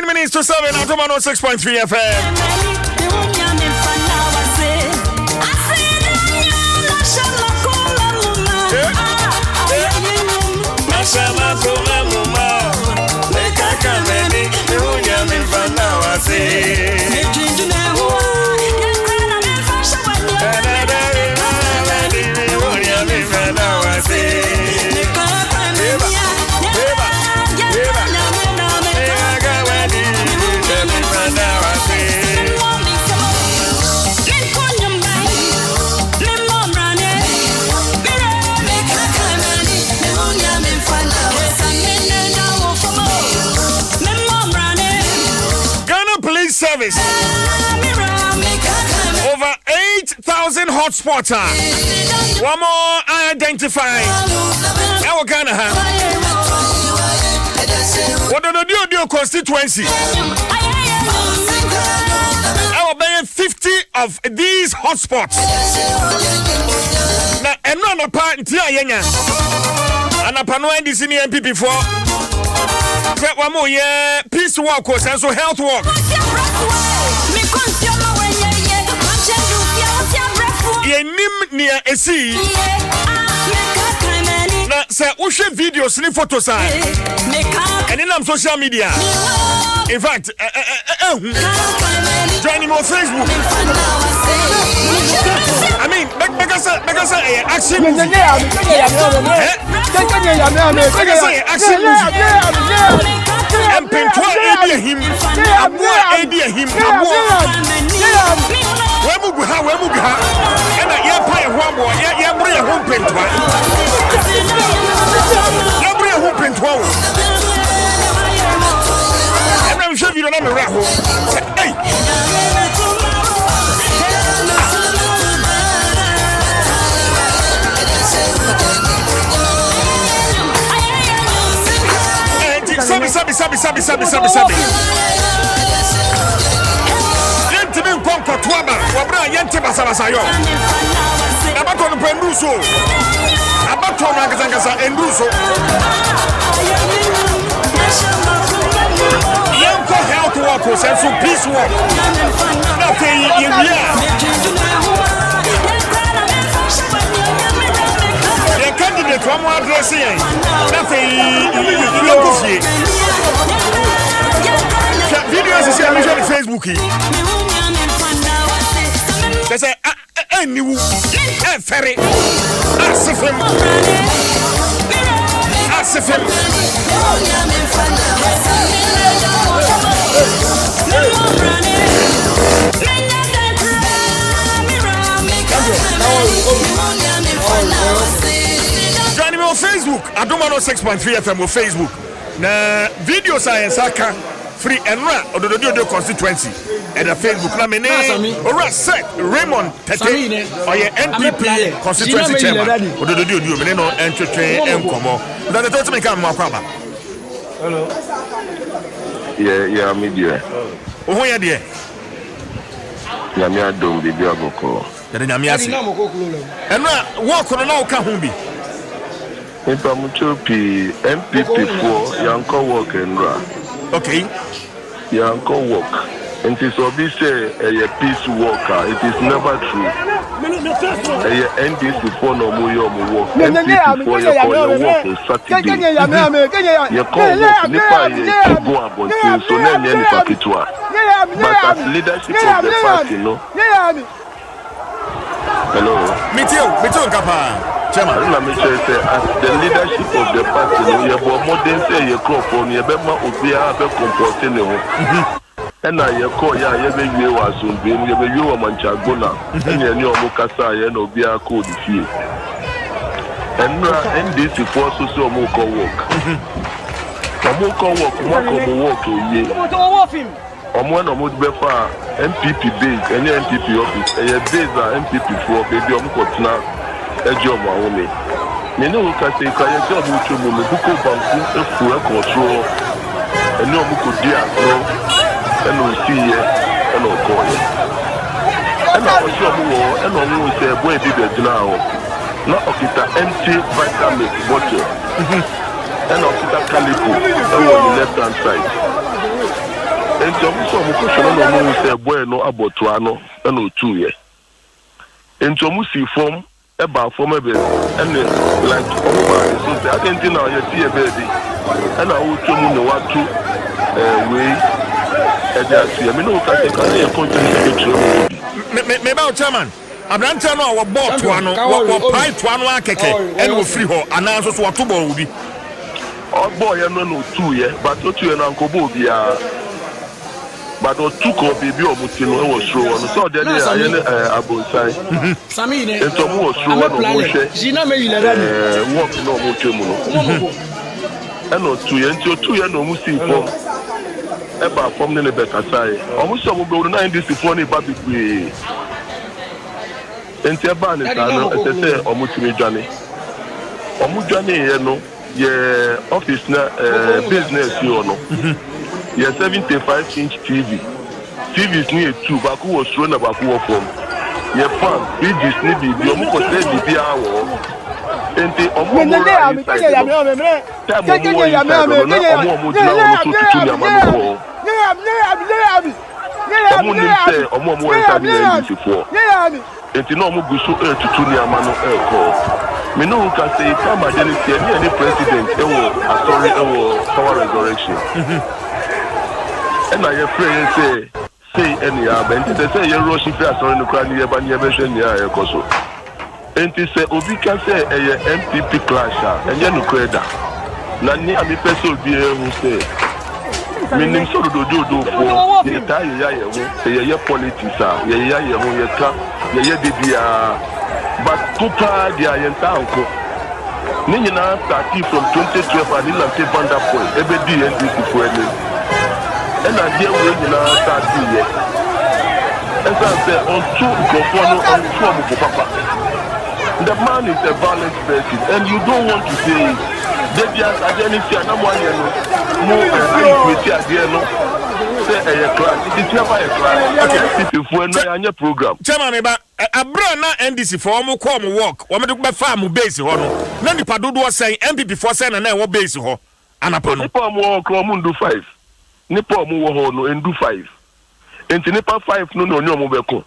minutes to 7 Adom 106.3 FM. Service. Over 8,000 hotspots. One more identified. Our Ghana. What do you do constituency? Our bay 50 of these hotspots. Now, and none apart in Tia and upon when this in the MP before. One more year, peace walk and so health walk. Ye nim near a sea. Now, say, we videos and photos and in social media. In fact, joining on Facebook. I mean, because action movie. Action movie. And Pentua idea him. Idea him. Where Muguha. And I pay one more. Yeah, bring a home Pentua. Yeah, bring a home Pentua. And I'm sure you don't have a raffle. Hey. Sabi. Yente me nkonko tuaba, wabra yente basabasa yo. Abato no penduso. Abato no ngazangasa enduso. Yanko health work o sense peace work. Nothing you the candidate one more address here. Nothing you go see. Videos is here on Facebook. They say, new, ferry, Asifim. Join me on Facebook. Adom 106.3 FM on Facebook. Na videos are in Saka. Free and run or the constituency and the Facebook. Na mene or set Raymond Tete or your NPP constituency chairman or the mene no entertain and come on. That the total come more kwaba. Hello. Yeah, media. Oh, yeah, dear. Yamia don't be Biaboko. Yamiasi. And walk on now can be. If I'm MPP for Yanko walk and run. Okay. Yanko walk. And it is obviously a peace walker. It is never true. NDC for no more walk. MPP for your walk on Saturday. You call walk Nipa go about so name any pakitua. But as leadership of the party, no. Hello. Me too, Kapa. Chairman, let me say, as the leadership of the party, you have more than say your crop on your Bema Ubia, comporting. And I call ya, you was soon being you a Manchagona, and you know Mukasa, and Obia code here. And this is for so Moko walk. Moko walk, one of Befa MPP base, any MPP office, a base MPP for baby Omkotna, a job. You know, can say, can you tell me to move the book of full control, and no book of dear, and we see it, and no call it. And I was sure more, and no one say, where did it now? Not of it, empty vitamin bottle, and of it, calico, on the left hand side. and some question say boy no about Tuano and 2 years. And some see form about form a bit and like so say I didn't know you see a baby and I will tell you what to way and that's I mean no can you continue me about chairman Abranta no our bought Tuano what pie Tuano akeke and we free ho announce so what to bo bi oh boy no 2 years but 2 years na nkobo bia but o took up baby or mutino was through on so then I abonsai Sami ne into mo was through on Gina me yile work no mo twemu no no 2 years into 2 years no mu see form e ba form ne better sai o mo so mo go na this before ni ba bi enti e ba ni sa no e say o mo timi dwane ye no ye office na business yo no yeah, 75-inch TV. TV is near 2, Baku was thrown a Baku from. Yeah, fan, big Disney, the Omuko said the hour. And the Omuko and I afraid say any but they say you rush if you are no crowd near ban near near koso and they say obi can say a MPP clash and you no creda na ni ami person bi who say meaning so do for the tie ya ye politics ya ye ka ye bibia but kupa dia ye ntanko ni nyina start from 2012 and in the banda point ebe di NDC for any and I deal with you now start here. As I said, on 2 microphone on 2 papa. The man is a violent person, and you don't want to say it. They just identity and I'm one more say a class. It is never a class. Okay, if we're not your program. Chairman, a brand NDC for more come work. What me farm base hono. None the padudu was saying MPP for saying and then what base ho. And upon the palm walk do 5. Nipa mu wo ho no endu 5 enti nipa 5 no no nyomo beko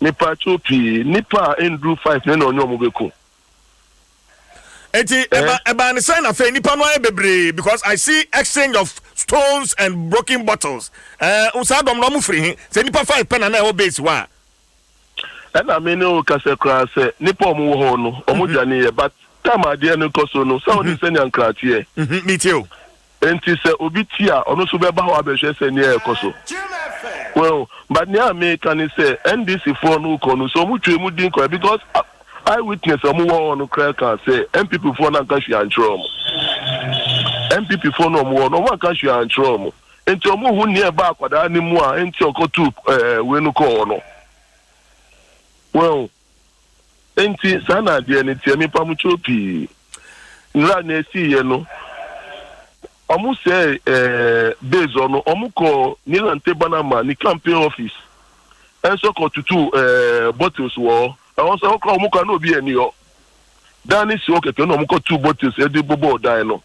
nipa chopi nipa endu 5 no nyomo beko enti eba ne sign afa nipa no bebre because I see exchange of stones and broken bottles usadom no mu free se nipa 5 pen na e base wa and I mean o kase kra se nipa mu wo ho no omo dwane ye but time ade no koso no so di senya nkratie me too enti se obi tia ono so beba ho abehwe se ne ekoso well but near me can say NDC for no kono so mu twemu din ko because I witness omo wo no crack can say MPP for na kashi antrom MPP for no mo no wa kashi antrom enti omo hu ne ba akwada ni mu a enti okotu we no ko no well enti sana de ne tie me pa mu chopi nra na esi ye no omu say based on omuko nilante banama ni campaign office enso ko tutu bottles wo also ko omuko na obi ani yo dani si okeke no omuko 2 bottles e di bobo dai no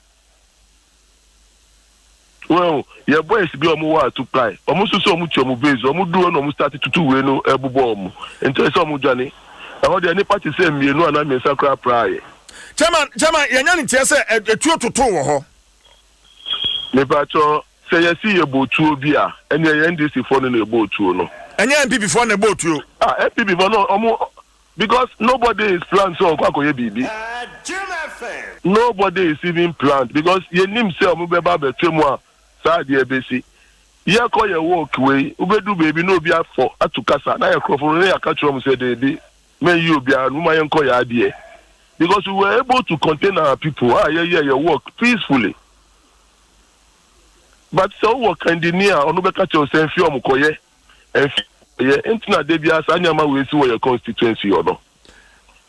well your boys bi omu wa to apply omu so omu chi omu base omu duo no omu start tutu we no ebubo omu ento so omu dwane e ho de ni party say mienu ana me sakra praye chairman yanya ni tie say etuo tutu wo ho Nebacho say you see a botu obi a and your NDC for no botu no. And your MPP for no botu. MPP for no because nobody is planned so kwakoye bibi. Nobody is even planned because ye nim say omo beba betwemu a sa de ebesi. Ye call your work way ubedu baby no bia for atukasa na your crofo no ya catch am say dey may you bia no ma yenko ya ade because we were able to contain our people your work peacefully. But so work engineer onu beka che o sen fi omukoye entina de bia sa nyama we si wo your constituency ono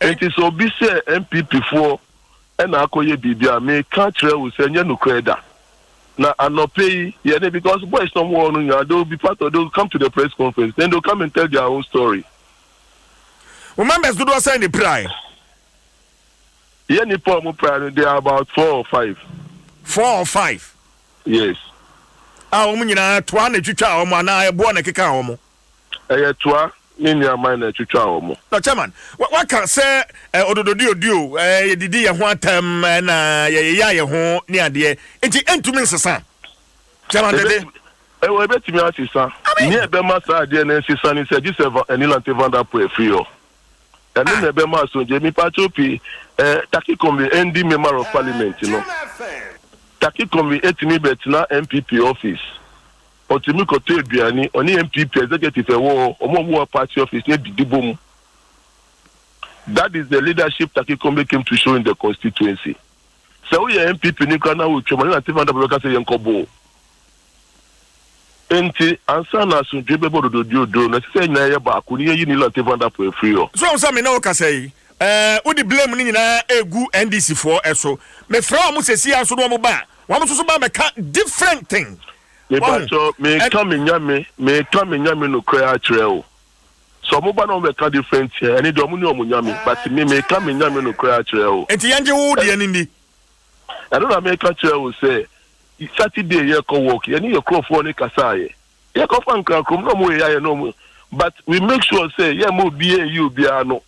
enti so bi say MPP for na akoye bibia me ka kire wo se nya no kreda na anope ye because boys somewhere no nya they be part of they'll come to the press conference then they'll come and tell their own story. Members do not say any pride. Yeah, they are about 4 or 5. 4 or 5. Yes. a wo nyina toa na twitwa wo na ebo na keka wo mo toa ni ama na twitwa wo mo no chairman waka say odododio ye didi ye ho atam na ye ya ho ni ade enti entumi nsesa chairman dede we betimi asesa ni ebe ma sa ade na nsesa ni se Giseva Enilante Vanda pro free o ene na ebe ma so je mi patropi taki kombi ND member of parliament no taki kombi etimi betina MPP office otimi ko to eduani oni MPP executive ewo omo party office ne didibom. That is the leadership taki kombi came to show in the constituency. So we MPP ni kana wo twema na tivanda boka say yenkobo enti ansa na so dwebe bodododio na say na ye ba ko ni yi ni la tivanda pro free o so am me na wo ka say udi blame ni nyina egu NDC for eso me fra mo sesi anso no mo ba wa mo so ba me ka different thing me ba so me come nyame no kra akire o so mo ba no me ka different here any do mo ni o mo nyame but me come nyame no kra akire o enti yanje wo de ani ndi I don't make a chair will say Saturday ye co work ye ni your crop for ni kasaye ye ko fan kan krom no mo ye no but we make sure say ye mo be you be ano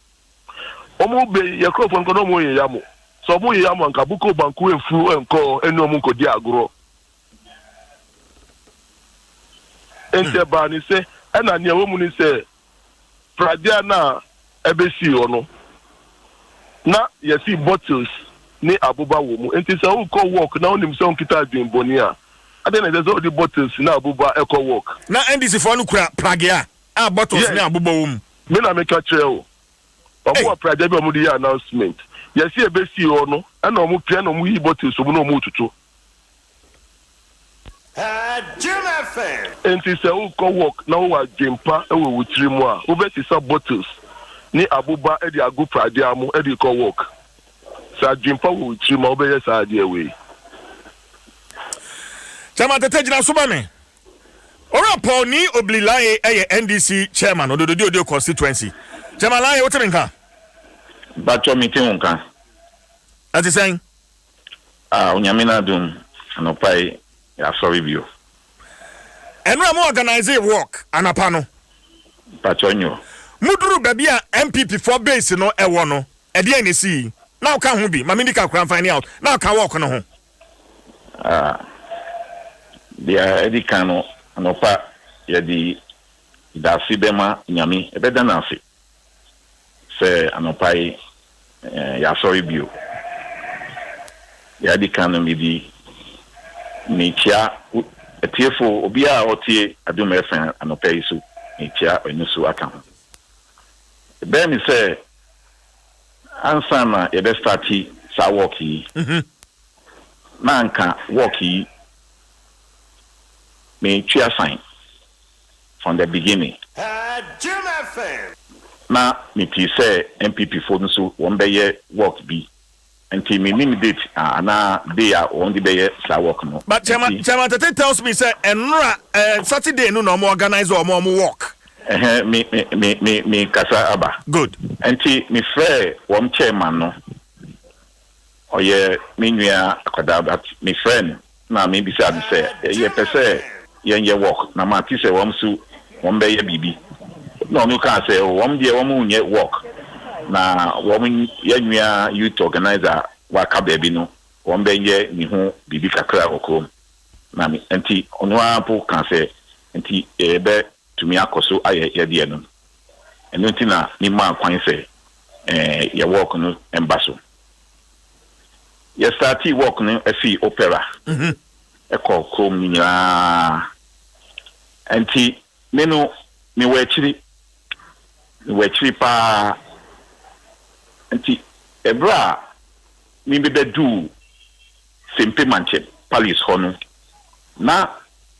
omo be ye crop for no mo ye yamo so mo ye yamo nka buko banku enfu enko enu mo nko di agro ente ba ni say na ne wo mu ni say pradia na ebesi ono na ye see bottles ni abuba wo mu enti se wo ko work na onim se onkita adwenboni a ade na ze the bottles na abuba e ko work na NDC for no kura pragia a bottles ni abuba wo mu me na me ka kire o omo pragia bi omo di announcement ye si ebesi o no na omo pia na omo yi bottles omo na omo tutu Juma fan enti se wo ko work na wo wa dwempa e wo wutiri mu a wo be sa bottles ni abuba e di agu pragia mu e di ko work sa jimpa wo chima obeye sa ade we chama tete jina so ba me ora Paul ni Oblilaye NDC chairman odododio constituency chama laye wotenka ba cho meeting nka ati sen onyamina dum anopai ya sorry bio enu am organize work anapa no ba cho nyo muduru baby a MPP for base no ewo no e de anesi now can who be mamindika kran find out now can walk on home dia edi kanu anopa ye di dasi bema nyami ebeda na afi se anopa ya sorry bio ya di kanu mi di ni tia etiefo obi a otie Adom FM anopa isu ni tia enusu aka be mi se ansama ebe starti sa work yi na nka work yi me tria sign from the beginning na me ti say MPP for nso won be ye work bi until me name date na they are on the be sa work no but chairman tells me say enra Saturday no no organize or more work me kasa aba good enti me frɛ wom chairman no oye me nua akoda but me friend na me bi say ye pese ye work na ma ti say wom su wom be ye bibi no no ka say wom de wom unye work na wom ye nua youth organizer wa ka baby no wom be ye ni ho bibi kakra okom na me enti ono apo ka say enti ebe tumi akoso aye de no eno ntina ni ma kwan se ye work no embaso ye starti work no afi opera e ko krom ni nyina enti menu mi wachiri pa enti ebra mi be do simple manche palace hono na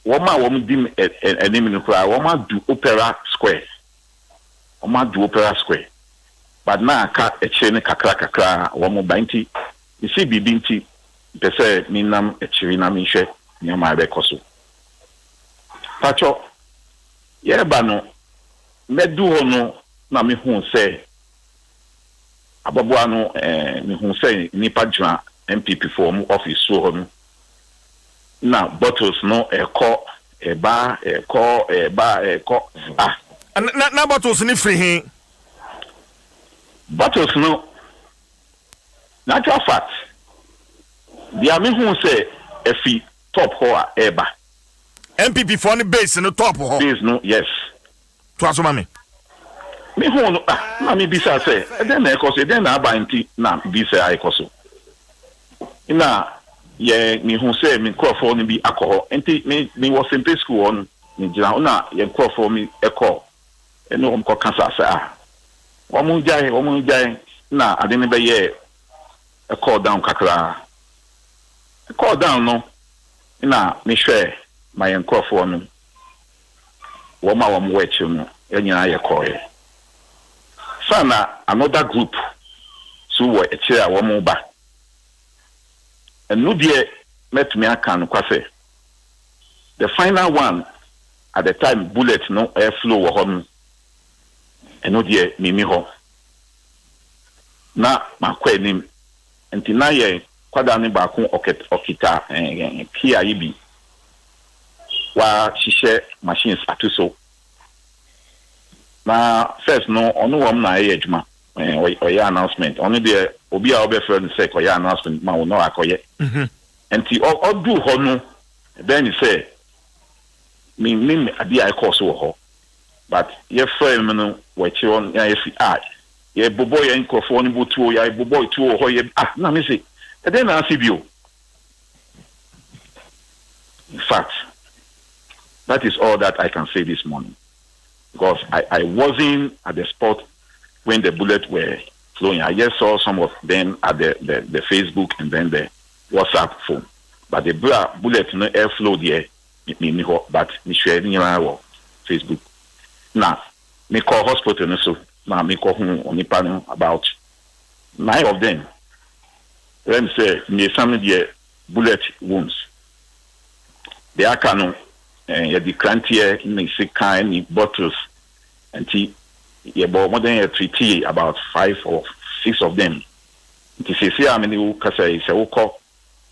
woma dim enemy no kra woma do opera square but na ka eche ne kakra woma banti isi bibinti pese minam eche na minhwe nyama be koso pacho ye ba no medu ho no na me hu se aboboa no me hu se nipa dwa MPP for office so ho no na bottles no eko eba eko na bottles ni free hin bottles no natural fact dia me hu say efi top ho a eba MPP for the base no top ho base no yes to aso mame me hu no na me bisa say den na ekoso den na aba nti na bisa ekoso ina ye me hu say me crofo no bi akọ nti me was in school on ni jira na ye crofo mi ekọ eno ko kasa sa wo mu jai na ade ne be ye ekọ down kakra ekọ down no na me hwe my crofo no wo ma wo mu wechi no enyina ye koye sana another group so wo echi a wo mu ba enu die met me aka no kwase the final one at the time bullet no air flow wo ho no enu die mimi ho na makwa nim enti na ye kwada ne ba ko okita kia yibi wa shishe machines atuso na first no onu wom na ye adwuma oya announcement onu de obi a obe friend say oya announcement ma wo no akoye enti odu ho no then say me adi I course wo ho but ye friend no we chi on ya fi ye bobo ye nkofo no butu ya bobo tu ho ye na me say e dey na asibio in fact that is all that I can say this morning because I wasn't at the spot when the bullets were flowing. I just saw some of them at the Facebook and then the WhatsApp phone. But the bullet no air flow there, but me share ni Facebook. Now, me call hospital no so. Now me call home on the about 9 of them. Let me say me some the bullet wounds. They are canon. You the crantier in sick kind bottles and tea. You bought more than a treaty about 5 or 6 of them. It is here many who can say call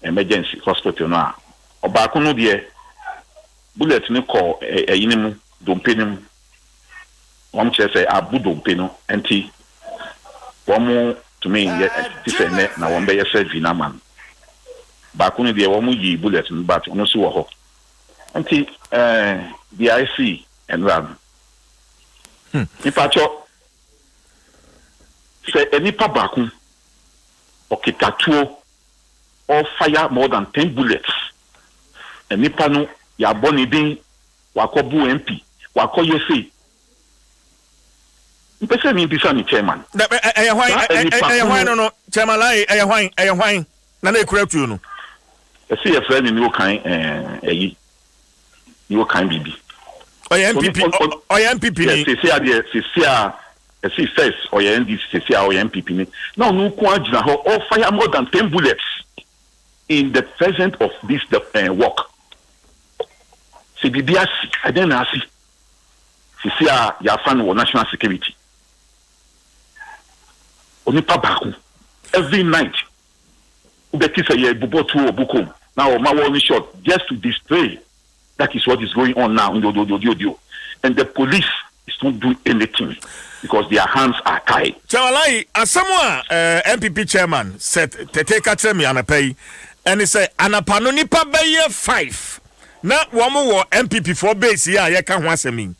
emergency hospital now. Or back on the bullet no call a inum dumpinum. One chair say abu dumpino and tea. One more to me this and that now one bay said Vinaman. Back on the one bullet but no so until the IC and run. Nipacho say any pabaku or kitatuo or fire more than 10 bullets. And nipano ya boni din wakobu MP wako yesi. Mpese mi bisa ni chairman. Why no chairman lai why na na correct you no. See a friend in your kind you can be. Or MPP. See first or NDC or MPP. Now no kwajina ho all fire more than 10 bullets in the presence of this work. See BBS I don't know see ya fan of national security. Oni pabaku every night. Ubeti say ye bubo tu obukom. Now my one shot just to display. That is what is going on now in the and the police is not doing anything because their hands are tied. Chawalai, as someone MPP chairman said, "Tete katremi anapay," and he said, "Anapano nipa beye 5." Na womo MPP for base ya ye kan ho asemi.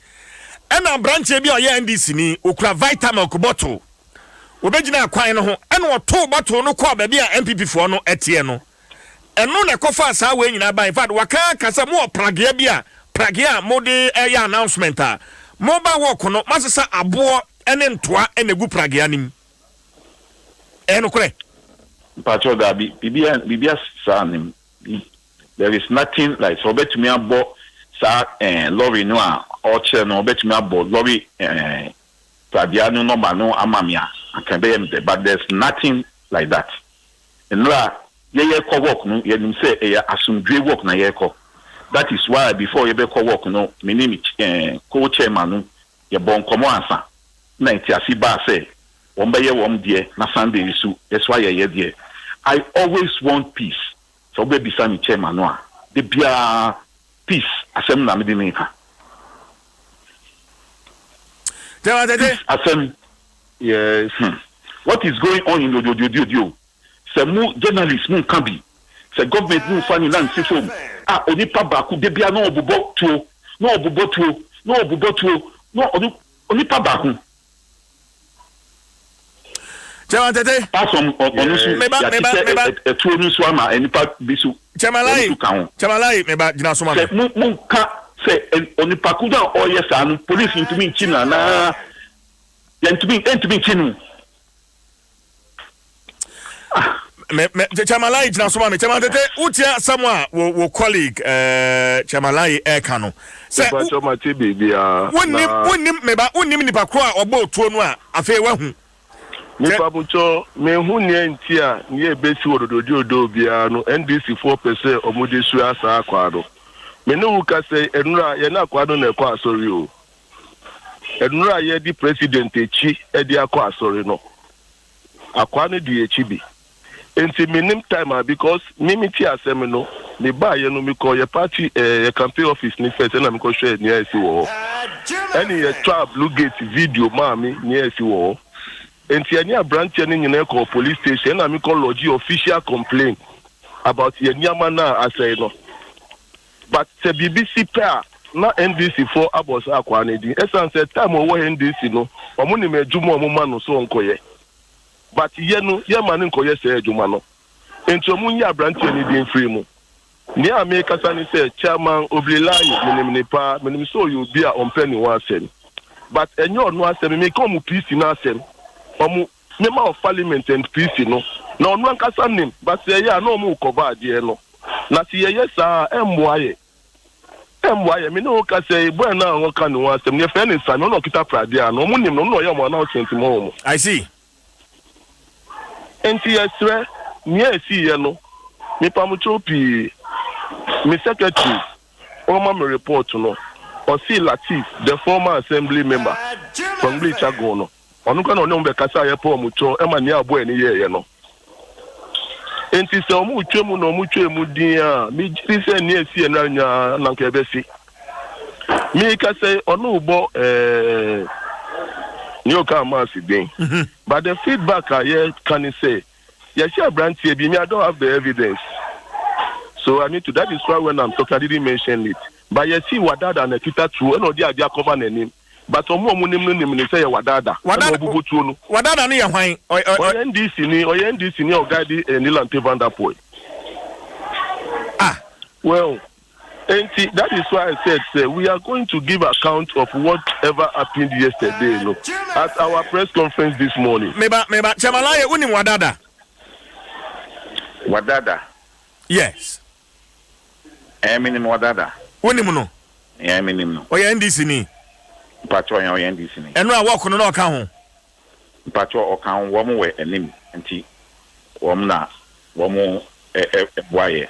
And a branch bi o ye NDC ni okura vitamin ko bottle. Obegina kwan no ho, and wo to bottle no kwa ba bia MPP for no etie no. Eno na kofa sa we nyina ban fact waka kasa mo pragea bia pragea mo de announcement a mobile work no masesa abo ene ntoa ene gu pragea nim eno kure pacho da bibia sa nim there is nothing like so betumi abo sa lorry no a oche no betumi abo lorry pragea no number no amamia can be but there's nothing like that enra ye ko work no ye nim say e asumdwe work na ye ko that is why before ye be ko work no me name co-chairman no ye bon komo ansa na itiasi ba say won be ye won de na Sunday isu that's why ye there I always want peace so be bisa me chairman no a de bia peace asem na me di me ka Asem. Yes. What is going on in the se mu journalists mu kan bi se government mu fa ni land system onipa ba ku de bia no obubo tuo no onipa ba ku Chairman Tete. Pass on onusu ya tuo nusu ama enipa bisu Chamalai meba jina soma se mu ka se onipa ku da oye sa no police ntumi nchina na ya ntumi nchinu Chamalai jina soma me Chairman Tete utia samwa wo colleague Chamalai Ekano se Chomati bibia wonnim nipa kro a obo tuo no a afi wahu nipa bucho me hu ne ntia ne ebesi ododo bia no NDC 4% omode su asa akwado me no wuka se enura ye na akwado na ekwa asori o enura ye di president echi e di akwa asori no akwano di echi bi enti minim time because mimiti asem no me ba ye no me call ye party ye campaign office ni first na me ko share ni esi wo any ye try blue gate video mami ni esi wo enti any abranche ni nyina call police station na me call lodge official complaint about ye nyama na asay no but the BBC pair na NDC 4 abos akwa na di esan say time wo NDC no omo ni mejumo omo ma no so nkoye but ye no ye ma ni nkoye say ejuma no enti omo nya abranche ni di free mu ni America sani say chairman oblilai minim so you be a ompeni one asem but enyo no asem me come peace na asem omo member of parliament and peace no na onu ankasa nim but say ya na omo ko ba de no na si ye sa emboaye me no ka say boy na won ka no asem ne fe ne sa no kita prade a no omo nim no ye mo na announcement mo I see enti yesre ni esi ye no me pamuchopi me secretary former me report no Osi Latif the former assembly member from Blichago no onu ka no ne mbe kasa ye po mucho e ma ni abo eni ye no enti se omu twemu no omu twemu din a mi jiri se ni esi na nya na nke be si mi ka se onu ubo ni o ka ma si din but the feedback I hear can say yes your brand here me I don't have the evidence so I need to that is why when I'm talking I didn't mention it but you see wadada na kita true no dia cover na name but omo nim ni say wadada obubu true no wadada ni ya hwan NDC ni ogadi Nilante Vanderpool well and that is why I said we are going to give account of whatever happened yesterday no at our press conference this morning meba Chamalai unim wadada yes minim wadada unim no minim no oya NDC ni patro ya NDC ni eno a work no na oka ho patro oka ho wo mo we enim nti wo na wo mo boaye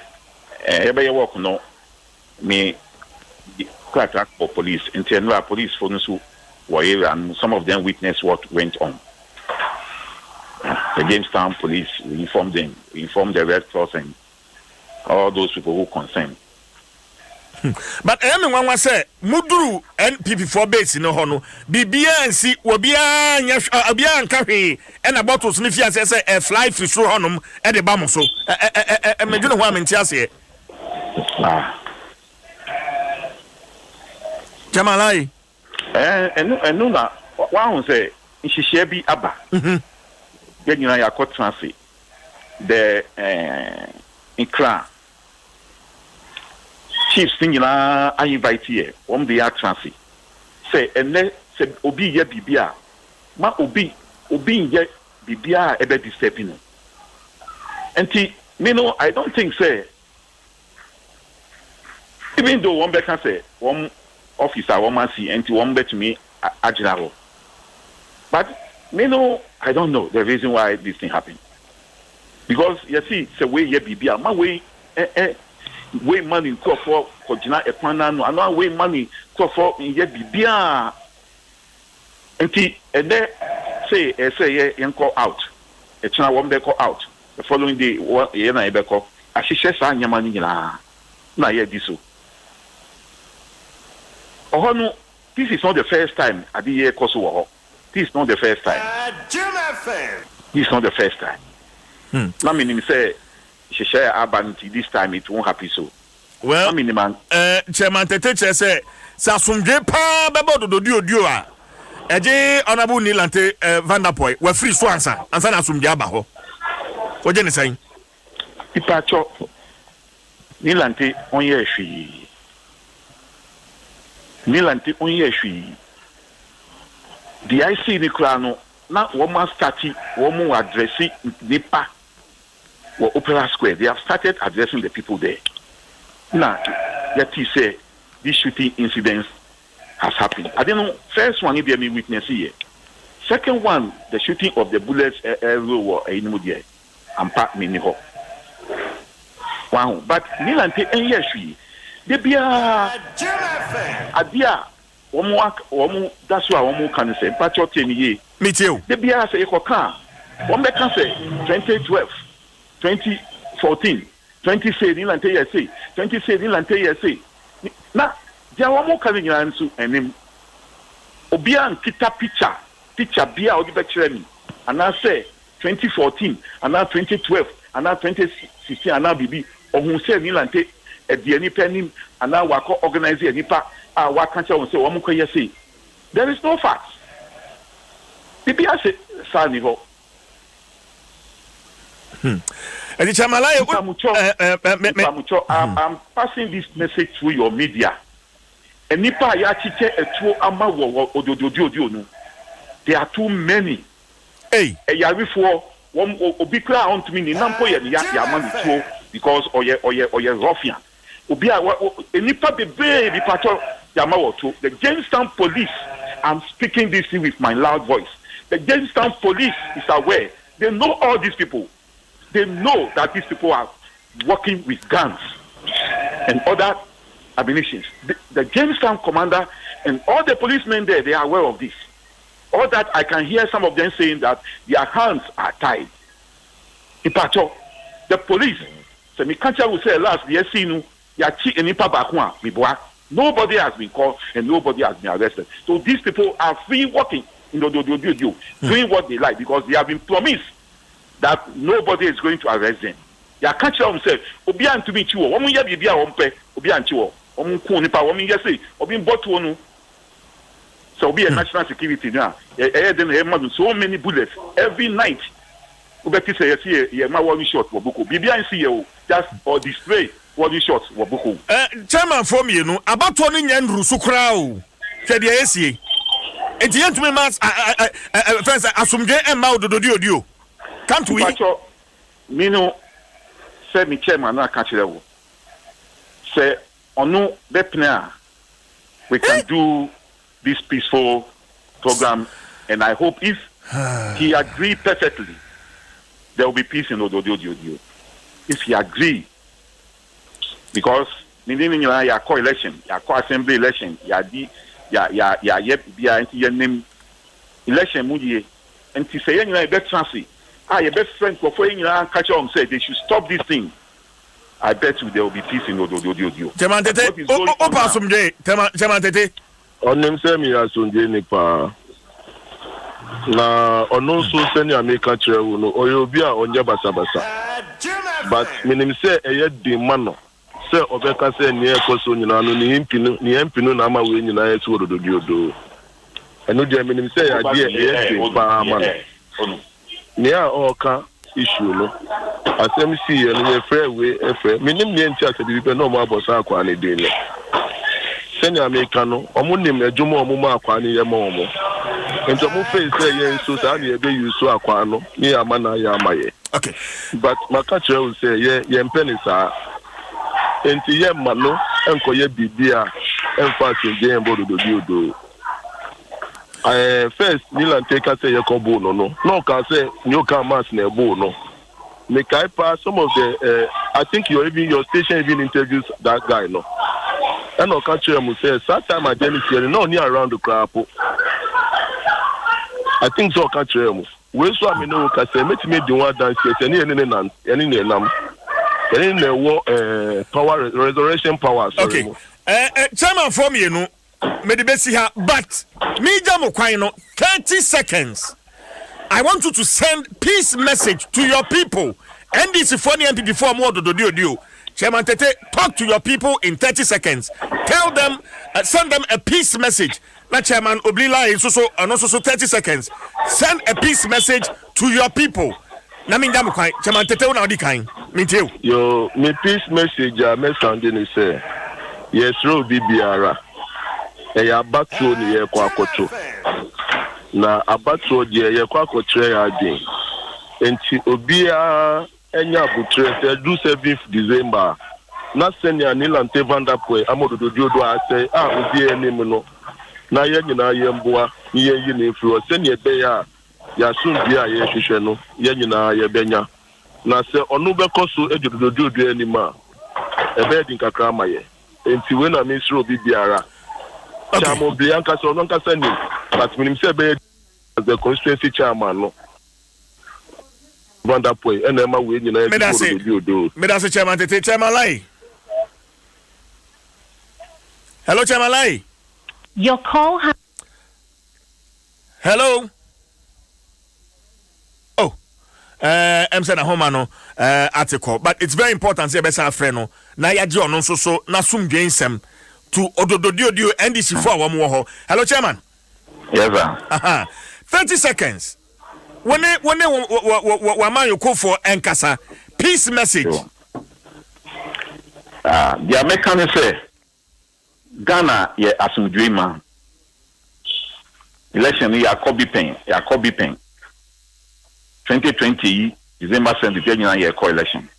ebe ye work no me contract for police nti eno police for no so were and some of them witnessed what went on. The Jamestown police, we informed them, we informed the Red Cross and all those people who concerned. But everyone was say muduru NPP for base no hono bibia nsi obia nya obia nka hwe e na bottles ni fia say e fly fish ro honum e de ba mo so medwene ho amenti ase Jamalai enu na wa hu say nhihye bi aba yanyina yakọ transit the Nkra chiefs nyina I invite here on the transit say ene say obi ye bibia ma obi ye bibia ebe disturbing enti me no I don't think say even though one can say one officer one man see enti one bet me agiraro but me no I don't know the reason why this thing happened because you see say way ye bibia ma way way money call for Kojina Ekwana no another way money call for ye bibia enti and there say ye call out e tuna one be call out the following day ye na e be call ahihye sa nyama ni nyina na ye diso no, this is not the first time I did hear Kosovo. This is not the first time. This is not the first time. Now, meaning say, she share abanity this time it won't happen so. Well, I mean, man, Chairman Tete say, Sasumje pa bebo do a. Eje honorable Nilante Vanderpoy, we free so answer na Sumje aba ho. Oje ne say. Ipacho Nilante onye hwi. Nilante onye hwi. The IC ni kra no na woman starting woman addressing nipa or Opera Square. They have started addressing the people there. Now, yet he say this shooting incident has happened. I don't know. First one, be me witness here. Second one, the shooting of the bullets or in Mudia and Pat Miniho. Wow, but Nilante and Yeshi, they be a dear. That's why one more can say, but your 10 years. Me too. The BR say, one can say 2012, 2014, 2016, and 2016, now, there are one more coming answer and him. Obian kita picture beer or the and I say 2014, and now 2012, and now 2016, and now BB, or who say Nilante at the any penny, and now Wako organize any part. What can't you say? What more can you say? There is no facts. People say, Saniho. I'm passing this message through your media. And Nipa Yachiche a true ama no. There are too many. Hey, a year before one obikra on to me in Nampo Yaman because or ye ruffian. Nipa be baby patrol Yamawoto. The Jamestown police, I'm speaking this with my loud voice. The Jamestown police is aware. They know all these people. They know that these people are working with guns and other ammunitions. The Jamestown commander and all the policemen there, they are aware of this. All that I can hear some of them saying that their hands are tied. Ipacho, the police, so me can't will say last year, nobody has been called and nobody has been arrested. So these people are free working, doing what they like because they have been promised that nobody is going to arrest them. They are catching themselves. Obian to be chiwo. Omu ya bibia ompe. Obian chiwo. Omu ku nipa. Omu ya say. Obian botu onu. So obi a national security now. So many bullets every night. Ubeti say yes ye ma one shot wabuko. Bibia nsi ye just or display one shot wabuko. Chairman for me no abato no nya nrusu kra o. Hwe de yesie. Enti yentumi mas friends asumje emma ododio. Can't we? Mino said me chairman na catch level. Say onu bepna we can do this peaceful program and I hope if he agree perfectly there will be peace in Ododio. If he agree because meaning ya co-election, ya co-assembly election, ya name election mudie and to say you bet transfer. Your best friend for catch on say they should stop this thing. I bet you there will be peace in Ododio. Jamantete, Opa Sumje, Jamantete. Onem Nsem Asunje nipa. Na ono so seni America trewu no oyobia onye basabasa. But minim say eye di mano. Say obeka say ni ekoso nyina no ni empinu na ama we nyina yesu Ododio do. Eno dia minim say ya dia eye pa mano. Near all can issue no. Asem see and we free minim ni enti ase bi no mo abosa akwa ne dey. Senior Americano, omunim ejumo omuma akwa ne ye mo omo. Ento mo face say ye so sa na ebe use akwa no, ni amana ya amaye. Okay. But makache will say ye mpeni sa. Enti ye malo enko ye bibia emfa tinje embodo do. First, Nilante can say you can no can say you can mass nebo no. Make I pass some of the. I think your station even interviews that guy no. And I'll catch him say that time I didn't see no near around the crap. I think so. Catch him. We saw me no can say make me do one dance any power resurrection power. Okay. Chairman for me no. Medibesiha, but me jamo kwaino 30 seconds. I want you to send peace message to your people. NDC funny and before more do. Chairman Tete, talk to your people in 30 seconds. Tell them, send them a peace message. Na Chairman Oblila is also 30 seconds. Send a peace message to your people. Na min jamo kwai. Chairman Tete una odi kain. Mintiu. Yo, me peace message me sending is say. Yes, ro bibiara. E abatu ni ye kwa akoto. Na abatu die ye kwa akotre ya din. Enti obia enya butre do 7th December. Na senya ni lante vandapwe amododo do ase obi enim no. Na ye nyina ye mboa ye yi na influence senya be ya sunbi a ye hwehwe no ye nyina ye benya. Na se onu bekoso ejododo enim a ebe din kakra maye. Enti we na ministry obi biara. Chamo Bianca so no kasa ni but minim say be the constituency chairman no. Vanda point and Emma we nyina do. Medase chairman Tete chairman Lai. Hello chairman Lai. Your call has Hello. Oh. I'm saying a home article, but it's very important say besa friend no. Na ya ji ono so na sum Nsem to odododio NDC for one more. Hello chairman. Yes sir. 30 seconds. When man you call for Enkasa peace message. The American say Ghana ye asumdwema. Election ya Kobe Pen. 2020 December 7th ye co-election.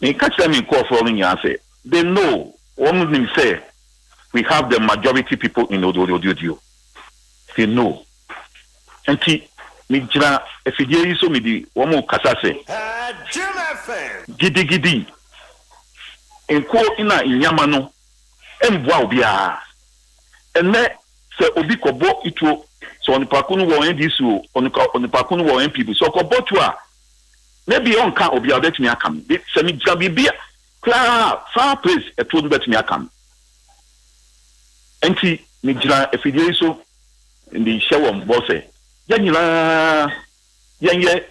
Me catch them in call for say they know one of them say we have the majority people in Ododio. They know. And me jira efidie yi so me di wo mo kasa se gidi enko ina inyama no embua obi a enne se obi kobo ituo so onipakunu wo NDC onipakunu wo MPP so kobo tu a maybe on kan obi a betimi akam se me jira bibia kla far place etuo no betimi akam enti me jira efidie yi so ndi hyewo mbo se Yanila Yanye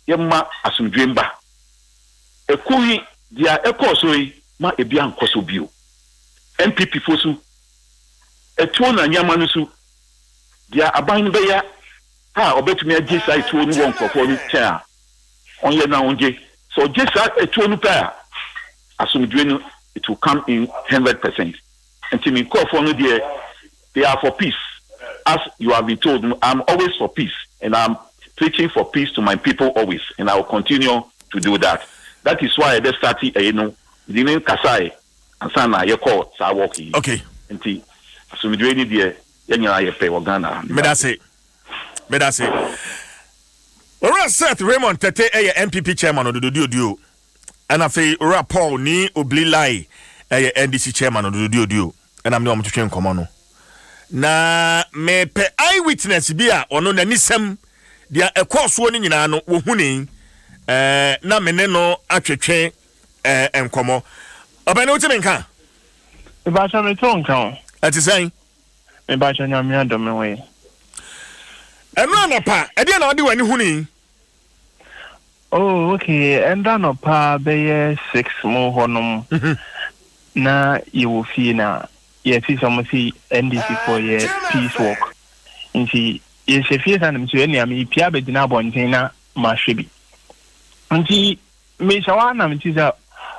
Yama Asumdwemba. Ekui dia ekosoi ma ebian koso bio. MPP fosu. Etuo na nyama nusu. Dia aban beya ha obetumi agye sai tuo nu won kokofo nu tia. Onye na onje. So je sa etuo nu pa Asumdwe nu it will come in 100%. Until me kokofo nu dia they are for peace. As you have been told, I'm always for peace, and I'm preaching for peace to my people always, and I will continue to do that. That is why I just started, the name Kasai, and Sana, you call Sawoki. Okay. And so we do any dear, you pay Ghana. Medase. Ora Seth Raymond Tete MPP chairman of the Dudio, and I say Ora Paul ni Oblilai, NDC chairman of the Dudio, and I'm not to train command. Na me pe eyewitness bia ono na nisem dia ekoso ni nyina no wo huni na mene no atwetwe enkomo obane uti menka e ba sha me ton kan ati sai me ba sha nyame adom we eno na pa e dia na odi wani huni oh okay and no pa be 6 mo honom na you fi na yes, see some see NDC for your peace walk. And see, yes, if you send them to any of me, Pia Bedina Bontina, Mashibi. And see, Miss Awana, which is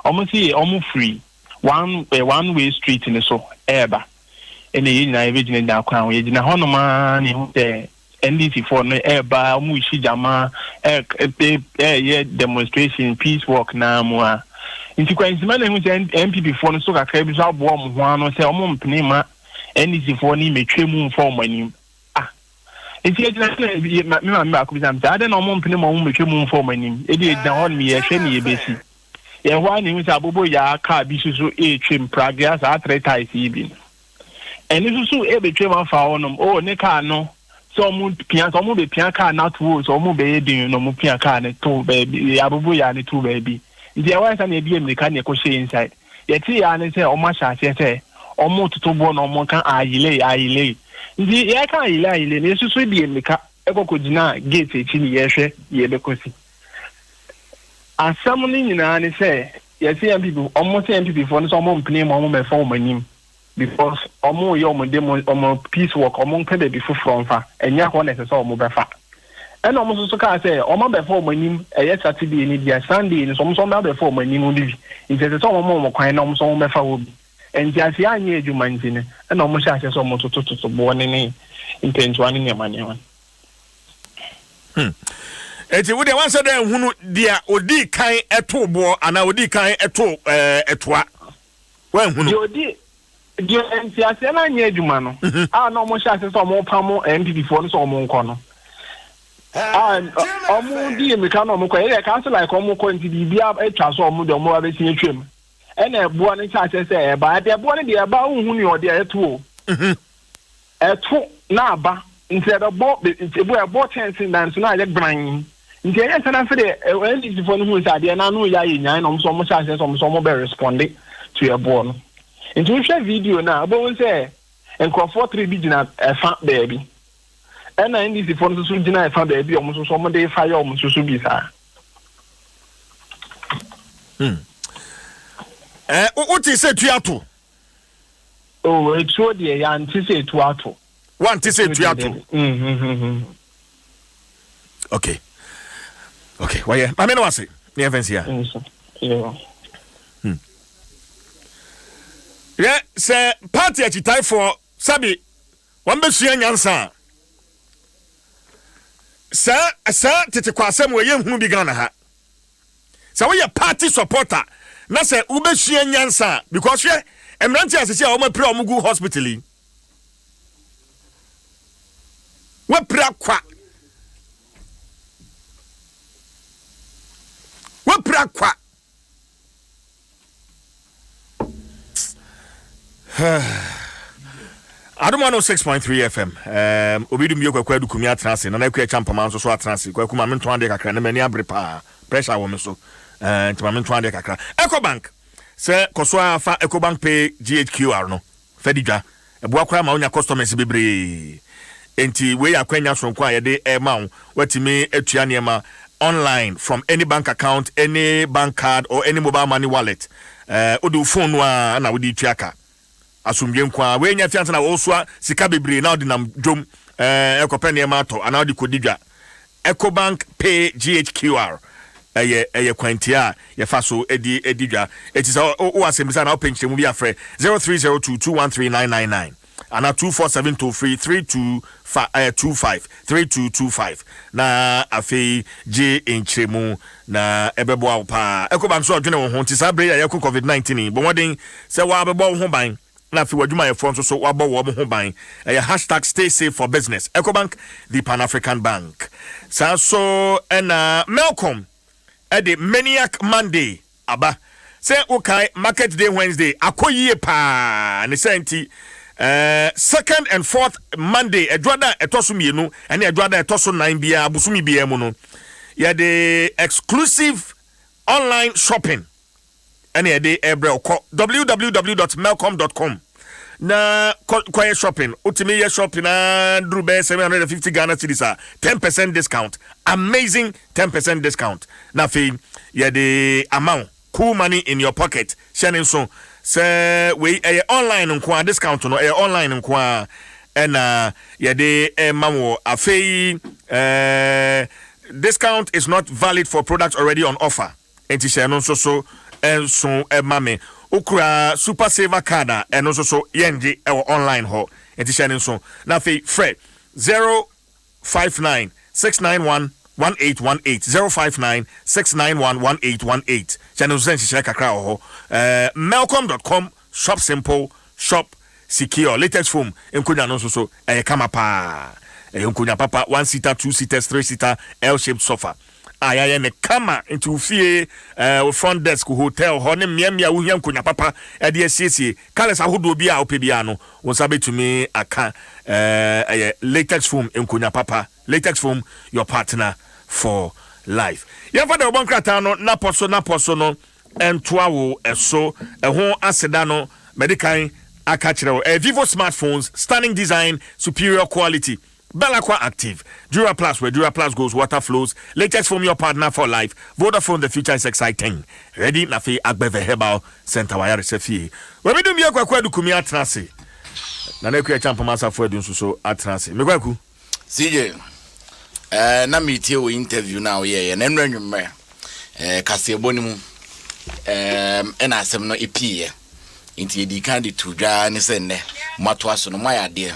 almost free, one way street in the so, Eba. And the United Region now crown, we didn't have no man the NDC for no Eba, Mushijama, demonstration, peace walk now more. Inti kwa nsimane hu se MPP fo no so kakra bi so abo mo ho ano se omo mpene ma NDC fo ni metwe mu mfo mo anim inti ejina me ma ko bi sam sa ade na omo mpene mo metwe mu mfo mo anim edi ejina ho ni ye hwe ni ye besi ye ho ani hu se abobo ya ka bi susu etwe mpragia sa 3 times ibi eni susu e betwe ma fa onom o ne ka no so omo pia so omo be pia ka na to so omo be edin no mo pia ka ne to be abobo ya ne to be bi. The away and the BM the can negotiate inside. Yet, I say, oh, my shot, say, omo tutubo no omo kan ayile ndi ya kan ayile ne susu bi emika ekokojina gate echi ni yehwe ye bekosi asam ni nyina ni say yes MPP omo say MPP for no omo mpene mo omo mefa omo anim because omo ye omo demo omo peace work omo pede bi fufro mfa enya ho na se omo befa ena omo so ka say omo befa omo anim eye Saturday ni dia Sunday ni so omo befa omo anim bi nti se omo kwan na omo so omo befa obi enti ase anye edwuma ntine ena omo sha ase so omo tototo bo ne intentuwa ne nyamane eti wo de wan say den hunu dia odi kan eto bo ana odi kan eto etoa wan hunu dio enti ase na anye edwuma no na omo sha ase so omo pamo MPP for no so omo nko no omo di emika no omo kwa e ka so like omo ko nti bibia etwa so omo de omo ba betin atwam ena eboa ne cha ase se eba de eboa ne de eba unhu ni ode eto o eto na aba nti ebo chance dance na ye gbran nti enya sana fede NDC for no hu sa de na no ya ye nyan no so mo sha se so mo be respond to ebo no nti we share video na abo won say enkrofo 3 bi gina fa baby ena NDC for no so gina fa baby o mo so mo de fire o mo so bi sa uti se tuato etuo de ya nti se tuato one to say tuato okay why I mean what say near fence here yeah say party at time for sabi one be sua nyansa sa tete kwasem we yehunu bi Ghana ha sa we party supporter na say ube sua nyansa because we emranti asese a o ma pre o mugu hospital we pra kwa Adom 106.3 FM obidum yo kwakwa du kumi atrase na nakwa champama nso so atrase kwa kuma mento ande kakra na mani abre pa pressure wo me so ntima mento ande kakra Ecobank se koso afa Ecobank pay GHQR no fedidwa ebo akwa ma onya customers bebre enti we akwanya sonko a yede ema watimi atua niema online from any bank account, any bank card or any mobile money wallet odu phone wa na wodi tuaka asumdwe nkwa we nya fiance na osua sika bebre na odi nam dwom ekope niema to ana odi kodidwa Ecobank pay GHQR eye kwantia ye fa so edidwa etisa o asembisa na openche mu bi afre 0302213999 ana 2472325 na afei je enchemu na ebebo pa Ecobank so adwene wo ho ntisa bre ya yakọ COVID-19 bo modern se wa bebo ho ban na afei wadwuma ye fo so wa bo wo ho ban #stay safe for business Ecobank the Pan-African Bank so na Malcolm the Maniac Monday aba say okay market day Wednesday akoyie pa ne senti second and fourth Monday edwada etoso mienu ene edwada etoso 9 bia abusumi bia mu no ya the exclusive online shopping ene de ebre okọ www.melcom.com na kwaye shopping utimi ye shopping na drube 750 Ghana cedis 10% discount amazing 10% discount na fe ya the amount cool money in your pocket shining so say we online nkwa discount no online nkwa na ya de mawo afei discount is not valid for products already on offer enti share no so mame ukura super saver card and so yenji online ho enti share no na afei fred 059 691 1818 059 691 1818 channel sense kakra ho melcom.com shop simple shop secure latest foam enkunya no so kama pa enkunya papa 1 seater 2 seaters 3 seater L shaped sofa aya ne kama into fie front desk hotel ho ne miamia wo hia enkunya papa e de asiesie kales ahodo bi a opebia no wo sabe to me aka latex foam enkunya papa latex foam your partner for life. Ya fa de obonkrata no na poso no entoa wo eso ho aseda no medical Akachiro, Vivo smartphones, stunning design, superior quality. Belacqua Active, Dura Plus, where Dura Plus goes, water flows. Latest from your partner for life. Vodafone, the future is exciting. Ready, Nafi Agbeve Herbal Center Wire Sefi. When we do me a kwadu kumi atrasi. Na ne kwa champa masa for edun so atrasi. Me kwaku. CJ. Na me tie we interview now ye na nwunwe kase boni mu. Na asem no epie. Inti edi kan di tudwa ne se ne mato aso no mayade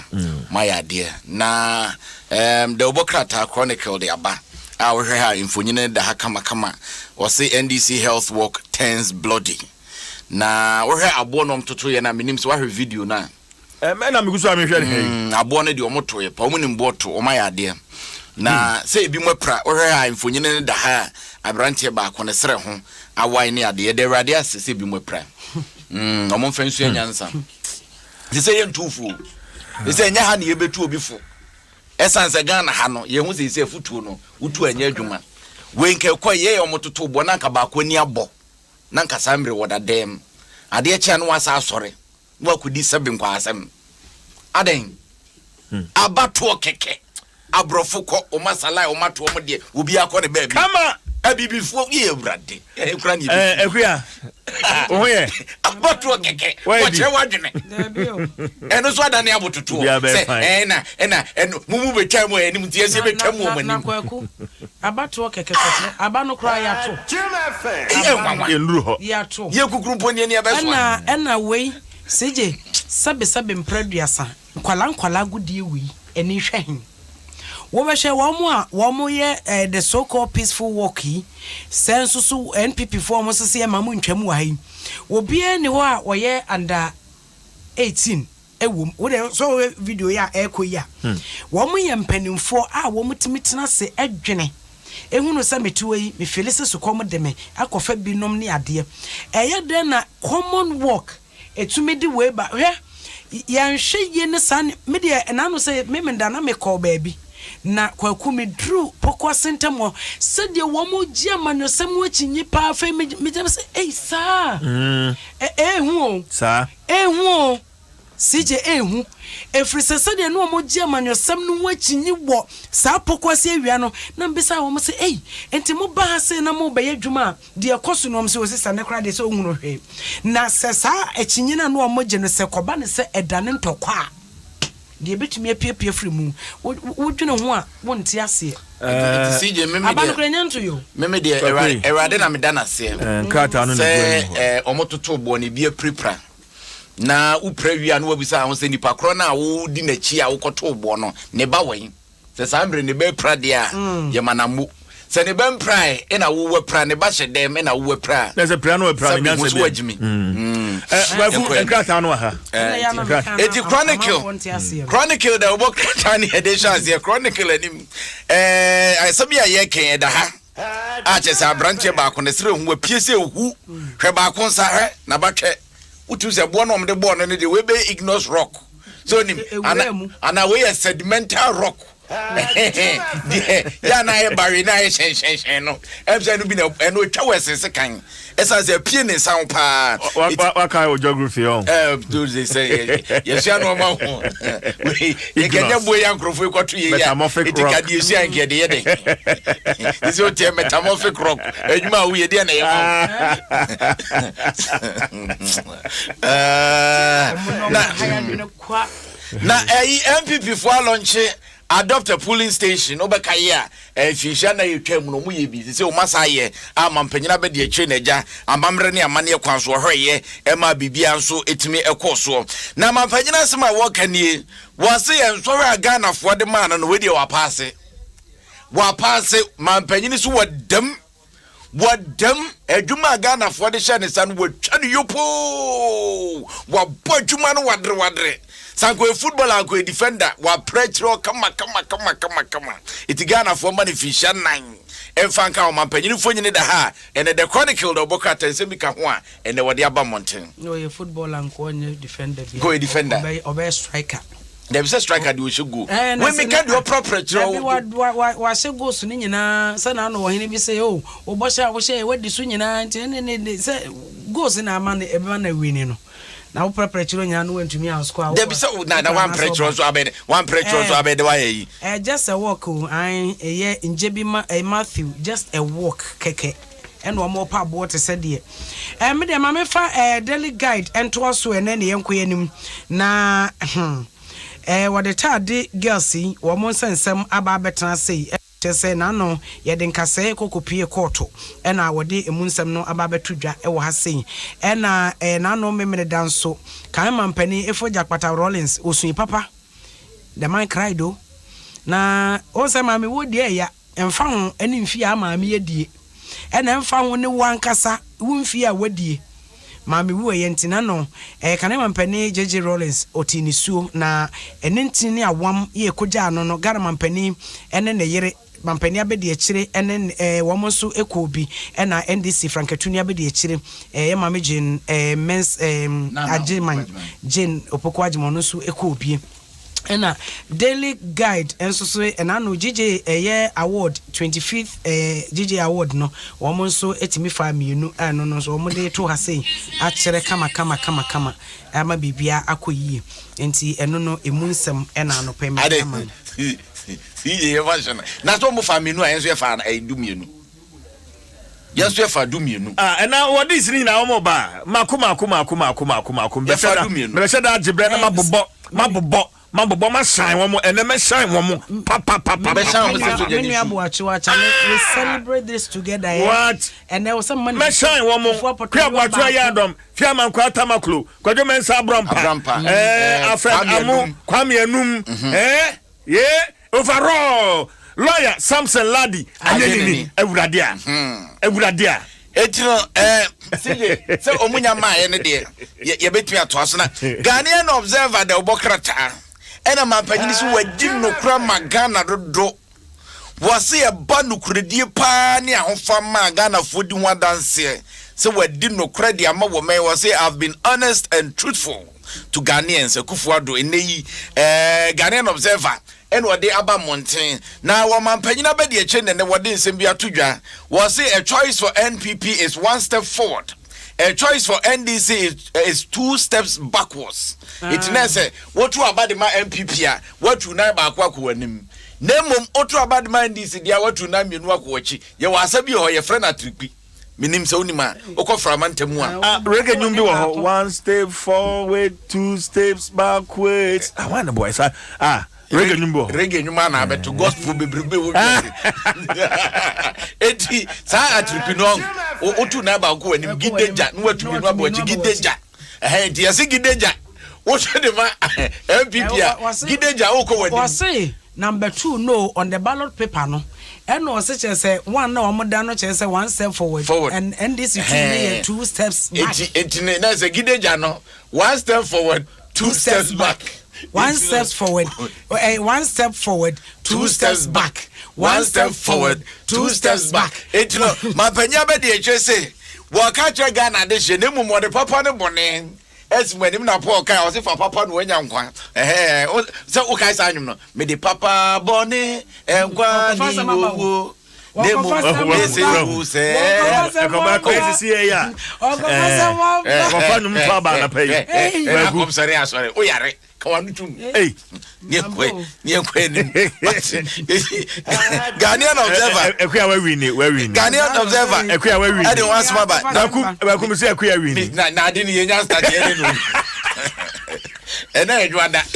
na the Obokrata Chronicle de aba a we ha infonyine da ha kama o say NDC health work turns bloody na we ha abo no mtoto ye na minim so wa video na na migusu amehwe ne abo no de omoto ye pa omunim boto o mayade na say bi mwepra we ha infonyine da ha abrante ba ko ne sere ho awai ne ade de rade asese bi mwepra omo fansu enyansa they say yentufu they say nya ha na yebetu obi fu esanse Ghana ha no ye hu say futuo no utu anya adwuma we nke kwa ye omototo bo na nka ba ko ni abo na nka samre woda dem ade echa no wasa asore wa kudi sebin kwa asem aden abato keke abrofo ko o masala o mato o de obi akọ ne ba bi kama abibifo ye brade ekura ni ekuya ohoye abato keke wache wadwene eno so adane abototo se ena mumu betamu enim tiese betamu o mani kwaku abato keke kote abano kra ya to ya to ye kukurumpo ni abeso ena wei seje sabe mpraduasa nkwala gudie wi eni hwehin wo be hwe wo mo ye the so called peaceful walk yi senso so NPP for mo sese mamu ntwam wa yi obi ni ho a wo ye under 18 ewum wo de so video ya ekoya wo mo ye mpanimfo a wo mutimitena se edwene ehunu sa metuwe yi me felise so kom de me akofa binom ne ade eye de na common walk etumedi we ba hwe yan hwe ye ne san me de enano se me menda na me call baby na kwaku me drew pokwa sentamo said ye wo mo gia manosem wachinyi pa fa me jam say eh sa hu sa hu CJ hu efrise said ye no mo gia manosem no wachinyi wo sa pokwa se awia no na mbisa wo mo say eh enti mo ba se na mo be yadwuma de ekoso no mo se osisa ne kra de se ohunu hwe na se sa achinyi na no mo je no se koba ne se edane ntokwa de betumi apiepie free mu wodwene ho a wonte ase CJ meme de erade na medana se krata no ne omototo bo ne bia prepra na uprawia no wabisa ho se nipa kro na wo di na chi a wo koto bo no ne ba wen se sambre ne be pra de a ye manamu se ne ben prai e na wo pra ne ba hyedem e na wo pra na se pra no pra ne nyanse be wajimi wafu krata no ha eti chronicle da obo krata ne edition as chronicle anim asabia ye ken da ha a chese abranche ba ko ne sere hu apiese hu hwe ba ko nsa hwe na ba twe utu se bo no mde bo no ne de we be ignorance rock so nim ana we sedimental rock ya na e bari na e shen no emse no bi na eno twa wesese kan esa se pie ne san pa wa kai o geography on do they say yes ya no ma ho ye kenya bo ya nkrofo ikwoto ye ya etikadi esi anke de ye de this is the metamorphic rock ejuma wo ye de na ye na MPP for launch adopt a polling station obeka ye a fisha na yetwam no mu ye bi se o masa ye amampanyina be de eche naja amamre ne amane kwanso hweye ema bibia nso etimi ekoso na amampanyina sema wo kanie wo se ye nsori aga na fo de man no we de wa paase mampanyini so wadam adwuma aga na fo de hye ne san watwa ne yopo wa bodwuma no wadre sanko e footballer anko e defender wa pressure kama iti Ghana for manifestation 9 emfanka o mampanyini fo nyine da ha ene the chronicle do bokata nsemi ka ho a ene wode aba mountain no e footballer anko onye defender bi go defender obey striker there is a striker do should go when me can do a proper throw wa se go so nyina se na no hene bi se o bosha wo she wadi so nyina nti ne se goals na ama na ebe na wini no na wo prepare chiro nya no wantumi an score there be so na one pressure so abede why just a walk I njebi Matthew just a walk keke and one more pa bo te said there me de ma me fa daily guide ento so ene ne yenkoye nim na what the tade girls wo mo nsensem aba betena sei say na no ye de nkase kokopie koto e na wode emunsem no aba betudwa e wo ha sei e na no memene danso kan mampani efo jakpata Rollins osui papa the man cried do na o say mama wo die ya emfa ho ani mfi a mama ye die e na emfa ho ne wankasa wo mfi a wadie mama wo ye ntina no kan mampani JJ Rollins otini suo na enentini awam ye koja no gara mampani ene ne yere mampani abedi echire ene womo so ekobi ena NDC Frankatuni abedi echire ye mama Jane mens ajiman Jane opoko ajimono so ekobi ena daily guide enso so ena no GJ ye award 25th GJ award no womo so etimi fa mienu eno no so womo de to ha sei a kire kama ama bibia akoyi enti eno no emunsem ena no pema see the version na so mo family no enso e fa na edumienu yes we fa dumienu and now what is ni na omo ba makuma be se da jibre na mabobbo ma shine wo mo ene me shine wo mo papa be shine mo so we celebrate this together what and there was some money me shine wo mo kwa abuachu ya Adom fiaman kwa tamaklo kwajo mensa brompa afred amu kwame anum yeah overall lawyer Samson Ladi anyenini ewuradia etino se omunya ma ne de ye betumi ato aso na Ghanaian Observer de obokrata ena mampanyini so wadi nokura magana dodo wase e ba nokuredie pa ne ahofa ma Ghana fodi ho adanse se wadi nokura de ama wo men wase have been honest and truthful to Ghanaians Akufuado eneyi Ghanaian Observer and what they aba mountain now one man penyina be de eche ne wode nsem bi atodwa was say a choice for NPP is one step forward, a choice for NDC is two steps backwards. It na say what you about the NPP a what you na ba akwa anim nemom otu about the NDC dia what you na mienu akwachi ye wasa bi ho ye friend atripi minim se onima okofra mantemu a reggae nyum bi wo ho one step forward two steps backwards I want the boys reggae nyuma na beto gospel bebrebe wo eti sa atripino otu na ba ko anim gideja no watumi no aba chi gideja enti yase gideja wo hwede ma MPP a gideja wo ko wadi say number 2 no on the ballot paper no and no say one no omoda no say one step forward and NDC 2 steps back enti na say gideja no one step forward two steps back. One step forward, one step forward, two steps back. One step forward, two steps back. It no, my penya be the say. Waka che Ghana de she nemu mo de papa ne bone. Es when him na Paul kai o se fa papa no anya nkwa. Se o kai sa anyum no. Me de papa bone enkwa ni wo. Nemu se wo se. Ekoba kwesi sie ya. Papa no mfa ba na pay. We go sare asore. O yare. Hey, Ghanaian Observer. Ghanaian Observer. I don't want some bad. Na didn't you just start here? And then you want that.